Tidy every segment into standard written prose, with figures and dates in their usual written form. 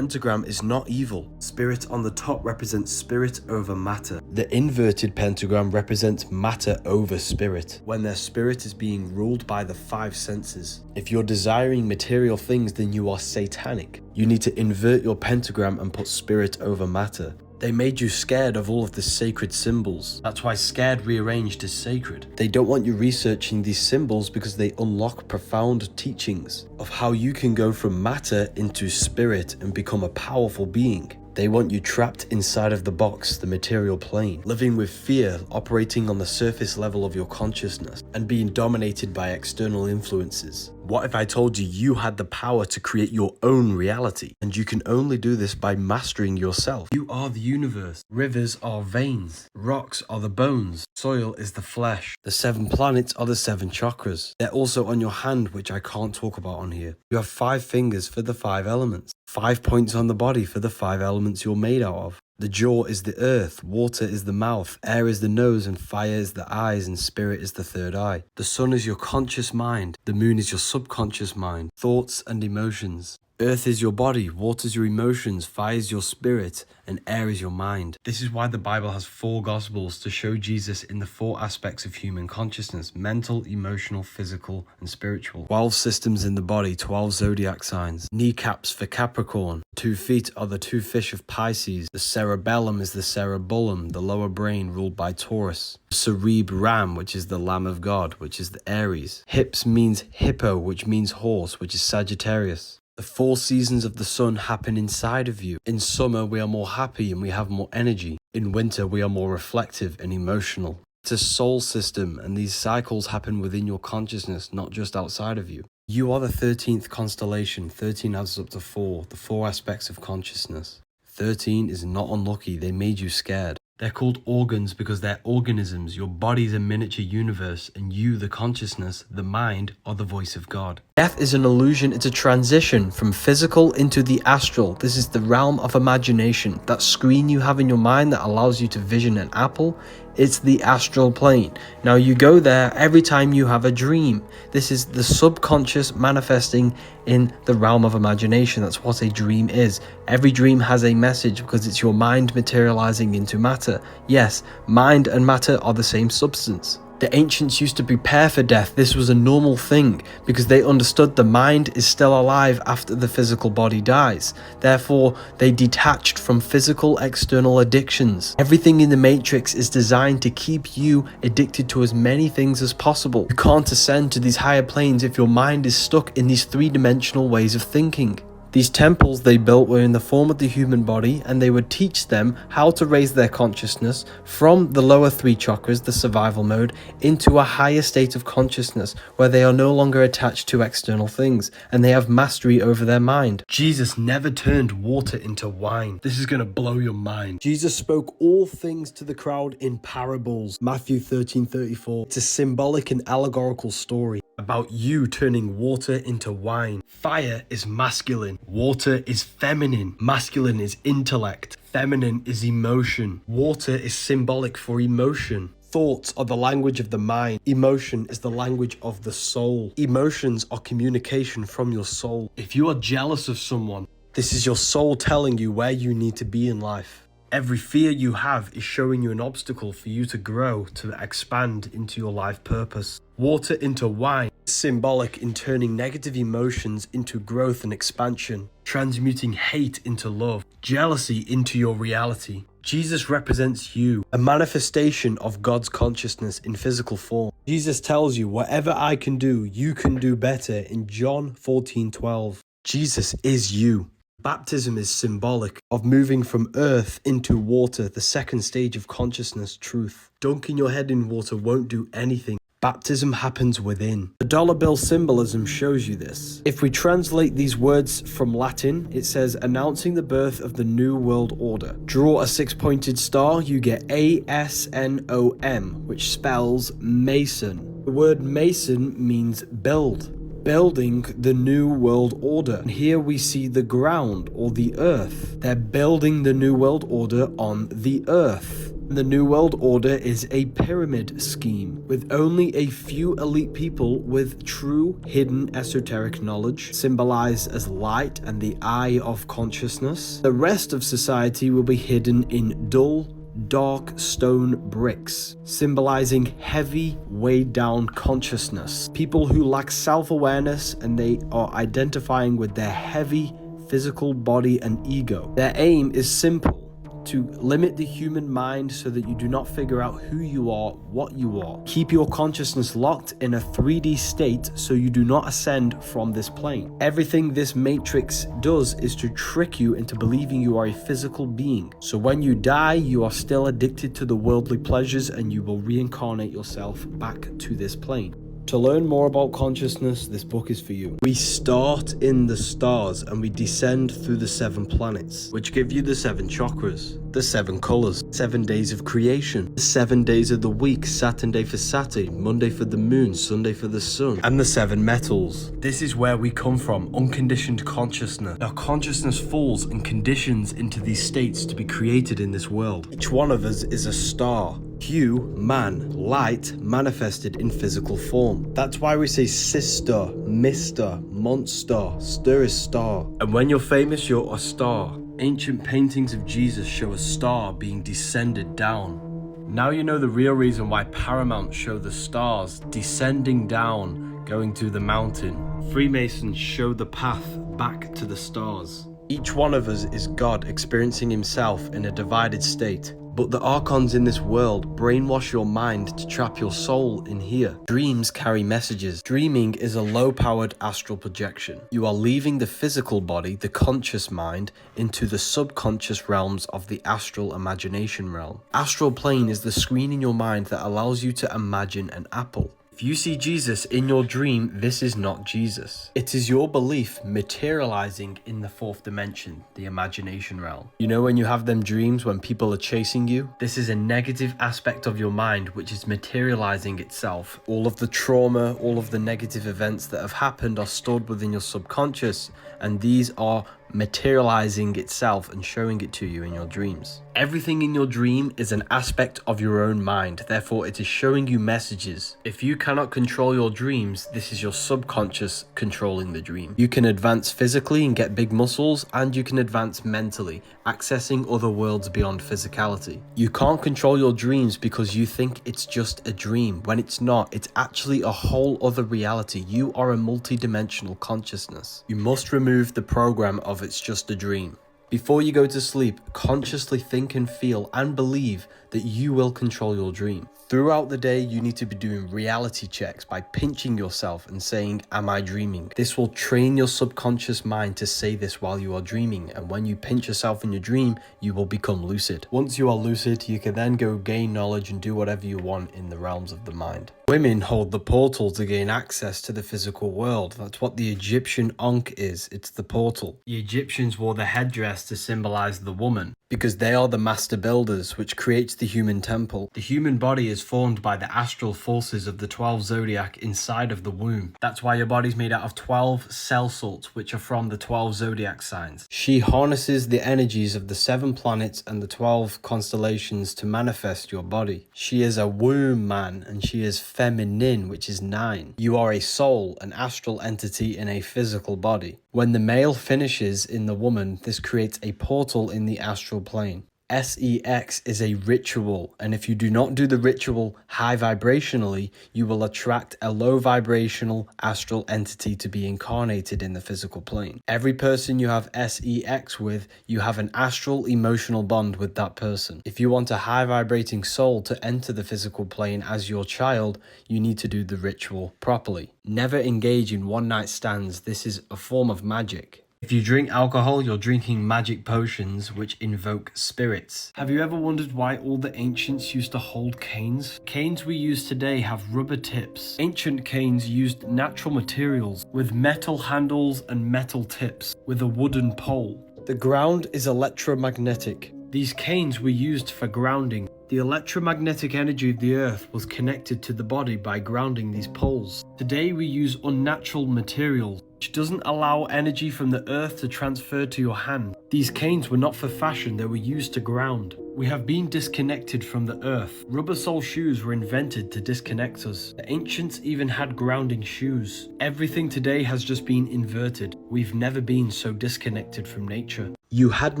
pentagram is not evil. Spirit on the top represents spirit over matter. The inverted pentagram represents matter over spirit, when their spirit is being ruled by the five senses. If you're desiring material things, then you are satanic. You need to invert your pentagram and put spirit over matter. They made you scared of all of the sacred symbols. That's why scared rearranged is sacred. They don't want you researching these symbols because they unlock profound teachings of how you can go from matter into spirit and become a powerful being. They want you trapped inside of the box, the material plane, living with fear, operating on the surface level of your consciousness, and being dominated by external influences. What if I told you you had the power to create your own reality, and you can only do this by mastering yourself? You are the universe. Rivers are veins. Rocks are the bones. Soil is the flesh. The 7 planets are the 7 chakras. They're also on your hand, which I can't talk about on here. You have 5 fingers for the 5 elements. 5 points on the body for the 5 elements you're made out of. The jaw is the earth, water is the mouth, air is the nose, and fire is the eyes, and spirit is the third eye. The sun is your conscious mind, the moon is your subconscious mind, thoughts and emotions. Earth is your body, water is your emotions, fire is your spirit, and air is your mind. This is why the Bible has 4 Gospels to show Jesus in the 4 aspects of human consciousness: mental, emotional, physical, and spiritual. 12 systems in the body, 12 zodiac signs. Kneecaps for Capricorn. 2 feet are the 2 fish of Pisces. The cerebellum is the cerebellum, the lower brain ruled by Taurus. Cerebram, which is the Lamb of God, which is the Aries. Hips means hippo, which means horse, which is Sagittarius. The 4 seasons of the sun happen inside of you. In summer, we are more happy and we have more energy. In winter, we are more reflective and emotional. It's a soul system, and these cycles happen within your consciousness, not just outside of you. You are the 13th constellation. 13 adds up to 4, the 4 aspects of consciousness. 13 is not unlucky. They made you scared. They're called organs because they're organisms. Your body's a miniature universe, and you, the consciousness, the mind, are the voice of God. Death is an illusion. It's a transition from physical into the astral. This is the realm of imagination. That screen you have in your mind that allows you to vision an apple, it's the astral plane. Now you go there every time you have a dream. This is the subconscious manifesting in the realm of imagination. That's what a dream is. Every dream has a message because it's your mind materializing into matter. Yes, mind and matter are the same substance. The ancients used to prepare for death. This was a normal thing because they understood the mind is still alive after the physical body dies. Therefore, they detached from physical external addictions. Everything in the Matrix is designed to keep you addicted to as many things as possible. You can't ascend to these higher planes if your mind is stuck in these 3-dimensional ways of thinking. These temples they built were in the form of the human body, and they would teach them how to raise their consciousness from the lower 3 chakras, the survival mode, into a higher state of consciousness where they are no longer attached to external things and they have mastery over their mind. Jesus never turned water into wine. This is going to blow your mind. Jesus spoke all things to the crowd in parables. Matthew 13:34. It's a symbolic and allegorical story about you turning water into wine. Fire is masculine. Water is feminine. Masculine is intellect. Feminine is emotion. Water is symbolic for emotion. Thoughts are the language of the mind. Emotion is the language of the soul. Emotions are communication from your soul. If you are jealous of someone, this is your soul telling you where you need to be in life. Every fear you have is showing you an obstacle for you to grow, to expand into your life purpose. Water into wine is symbolic in turning negative emotions into growth and expansion, transmuting hate into love, jealousy into your reality. Jesus represents you, a manifestation of God's consciousness in physical form. Jesus tells you, whatever I can do, you can do better in John 14:12. Jesus is you. Baptism is symbolic of moving from earth into water, the second stage of consciousness, truth. Dunking your head in water won't do anything. Baptism happens within. The dollar bill symbolism shows you this. If we translate these words from Latin, it says announcing the birth of the new world order. Draw a 6-pointed star, you get ASNOM, which spells Mason. The word Mason means build. Building the new world order. And here we see the ground or the earth. They're building the new world order on the earth. The New World Order is a pyramid scheme, with only a few elite people with true hidden esoteric knowledge, symbolized as light and the eye of consciousness. The rest of society will be hidden in dull, dark stone bricks, symbolizing heavy, weighed down consciousness. People who lack self-awareness and they are identifying with their heavy physical body and ego. Their aim is simple: to limit the human mind so that you do not figure out who you are, what you are. Keep your consciousness locked in a 3D state so you do not ascend from this plane. Everything this matrix does is to trick you into believing you are a physical being. So when you die, you are still addicted to the worldly pleasures and you will reincarnate yourself back to this plane. To learn more about consciousness, this book is for you. We start in the stars and we descend through the 7 planets, which give you the 7 chakras, the 7 colors, 7 days of creation, the 7 days of the week, Saturday for Saturn, Monday for the moon, Sunday for the sun, and the 7 metals. This is where we come from, unconditioned consciousness. Our consciousness falls and conditions into these states to be created in this world. Each one of us is a star. Hue, man, light manifested in physical form. That's why we say sister, mister, monster, stir is star. And when you're famous, you're a star. Ancient paintings of Jesus show a star being descended down. Now you know the real reason why Paramount show the stars descending down, going to the mountain. Freemasons show the path back to the stars. Each one of us is God experiencing himself in a divided state. But the archons in this world brainwash your mind to trap your soul in here. Dreams carry messages. Dreaming is a low-powered astral projection. You are leaving the physical body, the conscious mind, into the subconscious realms of the astral imagination realm. Astral plane is the screen in your mind that allows you to imagine an apple. If you see Jesus in your dream, this is not Jesus. It is your belief materializing in the 4th dimension, the imagination realm. You know when you have them dreams when people are chasing you? This is a negative aspect of your mind which is materializing itself. All of the trauma, all of the negative events that have happened are stored within your subconscious, and these are materializing itself and showing it to you in your dreams. Everything in your dream is an aspect of your own mind, therefore it is showing you messages. If you cannot control your dreams, this is your subconscious controlling the dream. You can advance physically and get big muscles, and you can advance mentally, accessing other worlds beyond physicality. You can't control your dreams because you think it's just a dream. When it's not, it's actually a whole other reality. You are a multi-dimensional consciousness. You must remove the program of it's just a dream. Before you go to sleep, consciously think and feel and believe that you will control your dream. Throughout the day, you need to be doing reality checks by pinching yourself and saying, am I dreaming? This will train your subconscious mind to say this while you are dreaming, and when you pinch yourself in your dream, you will become lucid. Once you are lucid, you can then go gain knowledge and do whatever you want in the realms of the mind. Women hold the portal to gain access to the physical world. That's what the Egyptian Ankh is. It's the portal. The Egyptians wore the headdress to symbolize the woman, because they are the master builders, which creates the human temple. The human body is formed by the astral forces of the 12 zodiac inside of the womb. That's why your body's made out of 12 cell salts, which are from the 12 zodiac signs. She harnesses the energies of the 7 planets and the 12 constellations to manifest your body. She is a womb man, and she is feminine, which is 9. You are a soul, an astral entity in a physical body. When the male finishes in the woman, this creates a portal in the astral plane. SEX is a ritual, and if you do not do the ritual high vibrationally, you will attract a low vibrational astral entity to be incarnated in the physical plane. Every person you have SEX with, you have an astral emotional bond with that person. If you want a high vibrating soul to enter the physical plane as your child, you need to do the ritual properly. Never engage in one-night stands. This is a form of magic. If you drink alcohol, you're drinking magic potions which invoke spirits. Have you ever wondered why all the ancients used to hold canes? Canes we use today have rubber tips. Ancient canes used natural materials with metal handles and metal tips with a wooden pole. The ground is electromagnetic. These canes were used for grounding. The electromagnetic energy of the earth was connected to the body by grounding these poles. Today we use unnatural materials, which doesn't allow energy from the earth to transfer to your hand. These canes were not for fashion, they were used to ground. We have been disconnected from the earth. Rubber sole shoes were invented to disconnect us. The ancients even had grounding shoes. Everything today has just been inverted. We've never been so disconnected from nature. You had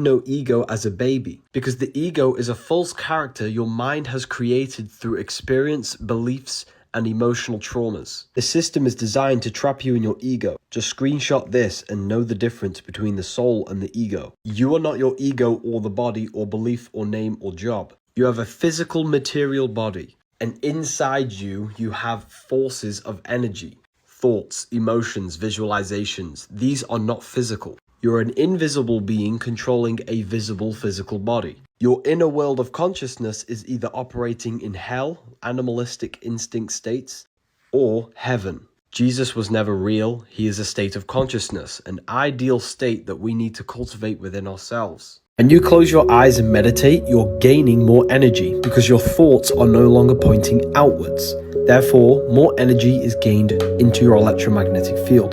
no ego as a baby, because the ego is a false character your mind has created through experience, beliefs, and emotional traumas. The system is designed to trap you in your ego. Just screenshot this and know the difference between the soul and the ego. You are not your ego or the body or belief or name or job. You have a physical material body, and inside you, you have forces of energy, thoughts, emotions, visualizations. These are not physical. You're an invisible being controlling a visible physical body. Your inner world of consciousness is either operating in hell, animalistic instinct states, or heaven. Jesus was never real. He is a state of consciousness, an ideal state that we need to cultivate within ourselves. When you close your eyes and meditate, you're gaining more energy because your thoughts are no longer pointing outwards. Therefore, more energy is gained into your electromagnetic field.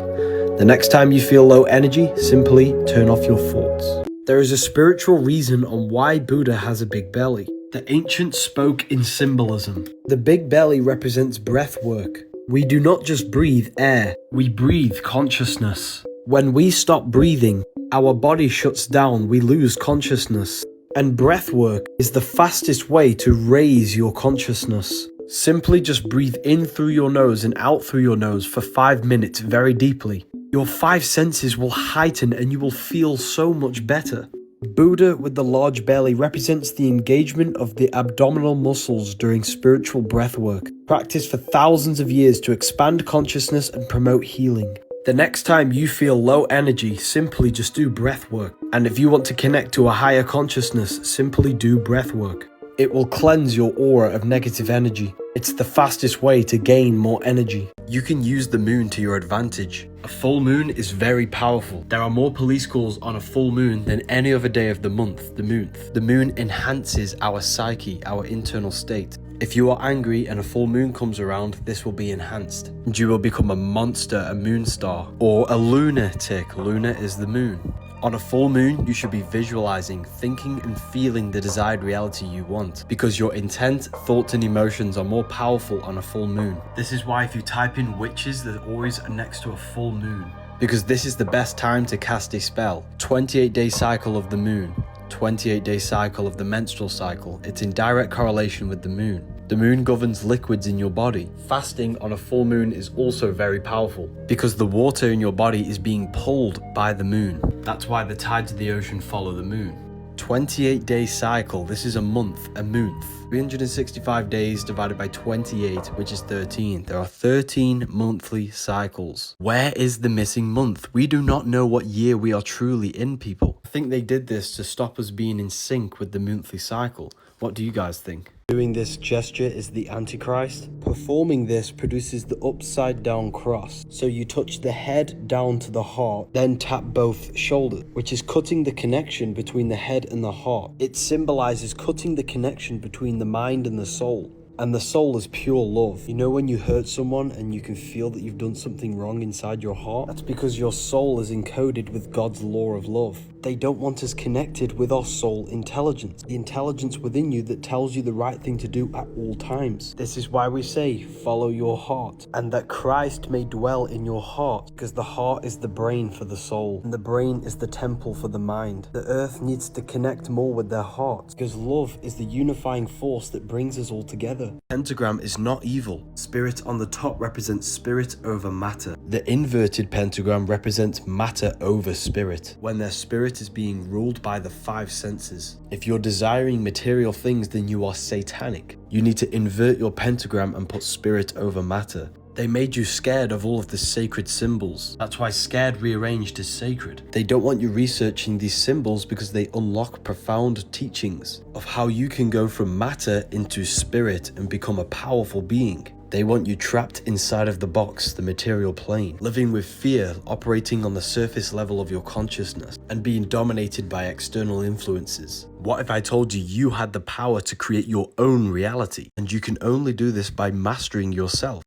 The next time you feel low energy, simply turn off your thoughts. There is a spiritual reason on why Buddha has a big belly. The ancients spoke in symbolism. The big belly represents breath work. We do not just breathe air, we breathe consciousness. When we stop breathing, our body shuts down, we lose consciousness. And breath work is the fastest way to raise your consciousness. Simply just breathe in through your nose and out through your nose for 5 minutes very deeply. Your 5 senses will heighten and you will feel so much better. Buddha with the large belly represents the engagement of the abdominal muscles during spiritual breath work, practiced for thousands of years to expand consciousness and promote healing. The next time you feel low energy, simply just do breath work. And if you want to connect to a higher consciousness, simply do breath work. It will cleanse your aura of negative energy. It's the fastest way to gain more energy. You can use the moon to your advantage. A full moon is very powerful. There are more police calls on a full moon than any other day of the month, the moon. The moon enhances our psyche, our internal state. If you are angry and a full moon comes around, this will be enhanced. And you will become a monster, a moon star, or a lunatic. Luna is the moon. On a full moon, you should be visualizing, thinking and feeling the desired reality you want, because your intent, thoughts and emotions are more powerful on a full moon. This is why if you type in witches, they're always next to a full moon. Because this is the best time to cast a spell. 28-day cycle of the moon, 28-day cycle of the menstrual cycle. It's in direct correlation with the moon. The moon governs liquids in your body. Fasting on a full moon is also very powerful because the water in your body is being pulled by the moon. That's why the tides of the ocean follow the moon. 28-day cycle, this is a month, a month. 365 days divided by 28, which is 13. There are 13 monthly cycles. Where is the missing month? We do not know what year we are truly in, people. I think they did this to stop us being in sync with the monthly cycle. What do you guys think? Doing this gesture is the Antichrist. Performing this produces the upside down cross. So you touch the head down to the heart, then tap both shoulders, which is cutting the connection between the head and the heart. It symbolizes cutting the connection between the mind and the soul. And the soul is pure love. You know when you hurt someone and you can feel that you've done something wrong inside your heart? That's because your soul is encoded with God's law of love. They don't want us connected with our soul intelligence, the intelligence within you that tells you the right thing to do at all times. This is why we say, follow your heart, and that Christ may dwell in your heart, because the heart is the brain for the soul, and the brain is the temple for the mind. The earth needs to connect more with their heart, because love is the unifying force that brings us all together. Pentagram is not evil. Spirit on the top represents spirit over matter. The inverted pentagram represents matter over spirit, when their spirit is being ruled by the 5 senses. If you're desiring material things, then you are satanic. You need to invert your pentagram and put spirit over matter. They made you scared of all of the sacred symbols. That's why scared rearranged is sacred. They don't want you researching these symbols because they unlock profound teachings of how you can go from matter into spirit and become a powerful being. They want you trapped inside of the box, the material plane, living with fear, operating on the surface level of your consciousness, and being dominated by external influences. What if I told you you had the power to create your own reality, and you can only do this by mastering yourself?